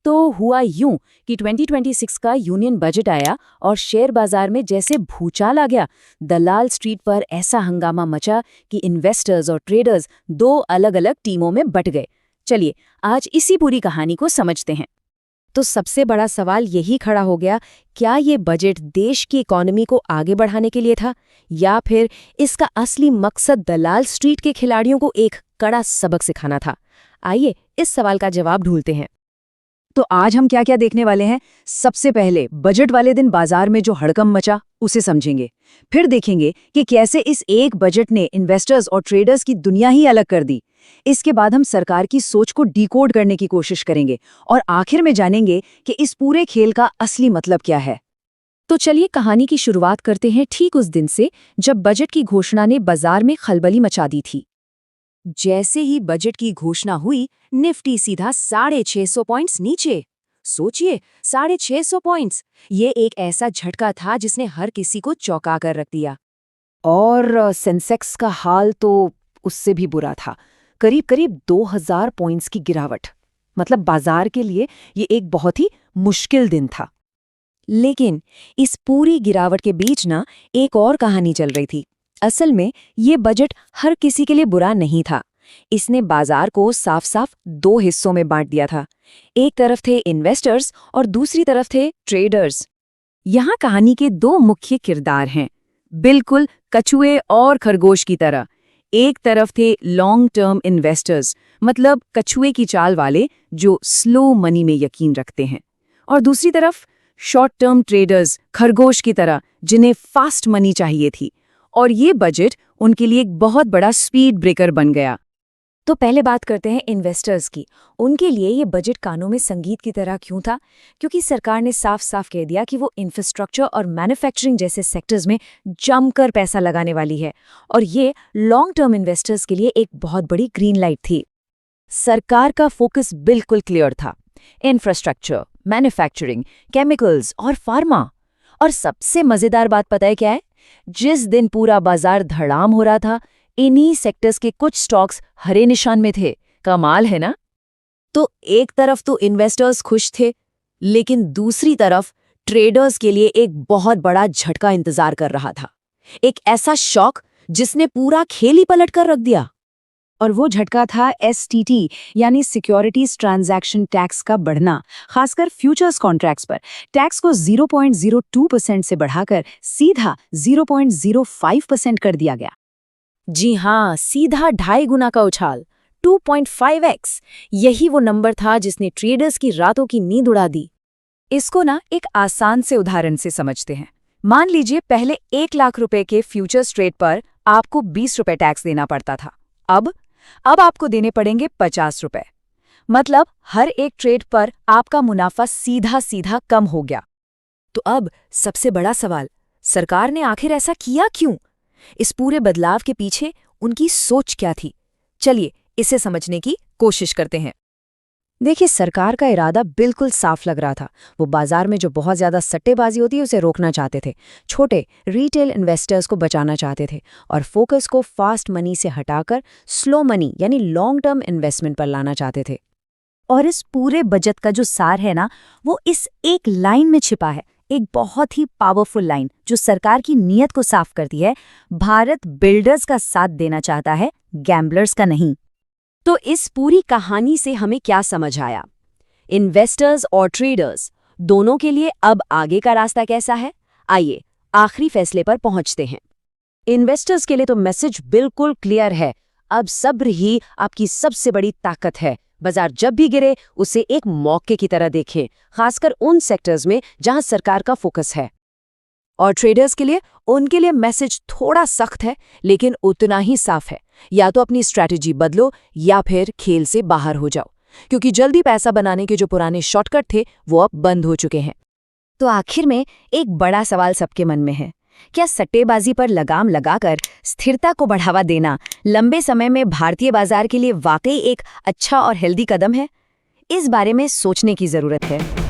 तो हुआ यूं कि 2026 का यूनियन बजट आया और शेयर बाजार में जैसे भूचाल आ गया। दलाल स्ट्रीट पर ऐसा हंगामा मचा कि इन्वेस्टर्स और ट्रेडर्स दो अलग-अलग टीमों में बट गए। चलिए आज इसी पूरी कहानी को समझते हैं। तो सबसे बड़ा सवाल यही खड़ा हो गया, क्या ये बजट देश की इकोनॉमी को आगे बढ़ाने के लिए था या फिर इसका असली मकसद दलाल स्ट्रीट के खिलाड़ियों को एक कड़ा सबक सिखाना था? आइए इस सवाल का जवाब ढूंढते हैं। तो आज हम क्या क्या देखने वाले हैं। सबसे पहले बजट वाले दिन बाजार में जो हड़कंप मचा उसे समझेंगे। फिर देखेंगे कि कैसे इस एक बजट ने इन्वेस्टर्स और ट्रेडर्स की दुनिया ही अलग कर दी। इसके बाद हम सरकार की सोच को डिकोड करने की कोशिश करेंगे और आखिर में जानेंगे कि इस पूरे खेल का असली मतलब क्या है। तो चलिए कहानी की शुरुआत करते हैं ठीक उस दिन से जब बजट की घोषणा ने बाजार में खलबली मचा दी थी। जैसे ही बजट की घोषणा हुई, निफ्टी सीधा 650 पॉइंट्स नीचे। सोचिए, 650 पॉइंट्स। ये एक ऐसा झटका था जिसने हर किसी को चौंका कर रख दिया। और सेंसेक्स का हाल तो उससे भी बुरा था, करीब करीब 2000 पॉइंट्स की गिरावट। मतलब बाजार के लिए ये एक बहुत ही मुश्किल दिन था। लेकिन इस पूरी गिरावट के बीच ना एक और कहानी चल रही थी। असल में ये बजट हर किसी के लिए बुरा नहीं था। इसने बाजार को साफ साफ दो हिस्सों में बांट दिया था। एक तरफ थे इन्वेस्टर्स और दूसरी तरफ थे ट्रेडर्स। यहाँ कहानी के दो मुख्य किरदार हैं, बिल्कुल कछुए और खरगोश की तरह। एक तरफ थे लॉन्ग टर्म इन्वेस्टर्स, मतलब कछुए की चाल वाले जो स्लो मनी में यकीन रखते हैं, और दूसरी तरफ शॉर्ट टर्म ट्रेडर्स, खरगोश की तरह, जिन्हें फास्ट मनी चाहिए थी। और ये बजट उनके लिए एक बहुत बड़ा स्पीड ब्रेकर बन गया। तो पहले बात करते हैं इन्वेस्टर्स की। उनके लिए ये बजट कानों में संगीत की तरह क्यों था? क्योंकि सरकार ने साफ साफ कह दिया कि वो इंफ्रास्ट्रक्चर और मैन्युफैक्चरिंग जैसे सेक्टर्स में जमकर पैसा लगाने वाली है, और ये लॉन्ग टर्म इन्वेस्टर्स के लिए एक बहुत बड़ी ग्रीन लाइट थी। सरकार का फोकस बिल्कुल क्लियर था, इंफ्रास्ट्रक्चर, मैन्युफैक्चरिंग, केमिकल्स और फार्मा। और सबसे मजेदार बात पता है क्या है? जिस दिन पूरा बाजार धड़ाम हो रहा था, इन्हीं सेक्टर्स के कुछ स्टॉक्स हरे निशान में थे। कमाल है ना? तो एक तरफ तो इन्वेस्टर्स खुश थे, लेकिन दूसरी तरफ ट्रेडर्स के लिए एक बहुत बड़ा झटका इंतजार कर रहा था। एक ऐसा शॉक जिसने पूरा खेल ही पलट कर रख दिया। और वो झटका था एसटीटी यानी सिक्योरिटीज ट्रांजैक्शन टैक्स का बढ़ना, खासकर फ्यूचर्स कॉन्ट्रैक्ट्स पर। टैक्स को 0.02% से बढ़ाकर सीधा 0.05% कर दिया गया। जी हाँ, सीधा 2.5 गुना का उछाल, 2.5x। यही वो नंबर था जिसने ट्रेडर्स की रातों की नींद उड़ा दी। इसको ना एक आसान से उदाहरण से समझते हैं। मान लीजिए पहले 1 लाख रुपए के फ्यूचर्स ट्रेड पर आपको 20 रुपए टैक्स देना पड़ता था। अब आपको देने पड़ेंगे 50 रुपए। मतलब हर एक ट्रेड पर आपका मुनाफा सीधा सीधा कम हो गया। तो अब सबसे बड़ा सवाल, सरकार ने आखिर ऐसा किया क्यों? इस पूरे बदलाव के पीछे उनकी सोच क्या थी? चलिए इसे समझने की कोशिश करते हैं। देखिए, सरकार का इरादा बिल्कुल साफ लग रहा था। वो बाजार में जो बहुत ज्यादा सट्टेबाजी होती है उसे रोकना चाहते थे, छोटे रिटेल इन्वेस्टर्स को बचाना चाहते थे, और फोकस को फास्ट मनी से हटाकर स्लो मनी यानी लॉन्ग टर्म इन्वेस्टमेंट पर लाना चाहते थे। और इस पूरे बजट का जो सार है ना, वो इस एक लाइन में छिपा है, एक बहुत ही पावरफुल लाइन जो सरकार की नीयत को साफ करती है। भारत बिल्डर्स का साथ देना चाहता है, गैम्बलर्स का नहीं। तो इस पूरी कहानी से हमें क्या समझ आया? इन्वेस्टर्स और ट्रेडर्स दोनों के लिए अब आगे का रास्ता कैसा है? आइए आखिरी फैसले पर पहुंचते हैं। इन्वेस्टर्स के लिए तो मैसेज बिल्कुल क्लियर है। अब सब्र ही आपकी सबसे बड़ी ताकत है। बाजार जब भी गिरे उसे एक मौके की तरह देखें, खासकर उन सेक्टर्स में जहां सरकार का फोकस है। और ट्रेडर्स के लिए, उनके लिए मैसेज थोड़ा सख्त है लेकिन उतना ही साफ है। या तो अपनी स्ट्रैटेजी बदलो या फिर खेल से बाहर हो जाओ, क्योंकि जल्दी पैसा बनाने के जो पुराने शॉर्टकट थे वो अब बंद हो चुके हैं। तो आखिर में एक बड़ा सवाल सबके मन में है, क्या सट्टेबाजी पर लगाम लगाकर स्थिरता को बढ़ावा देना लंबे समय में भारतीय बाजार के लिए वाकई एक अच्छा और हेल्दी कदम है? इस बारे में सोचने की जरूरत है।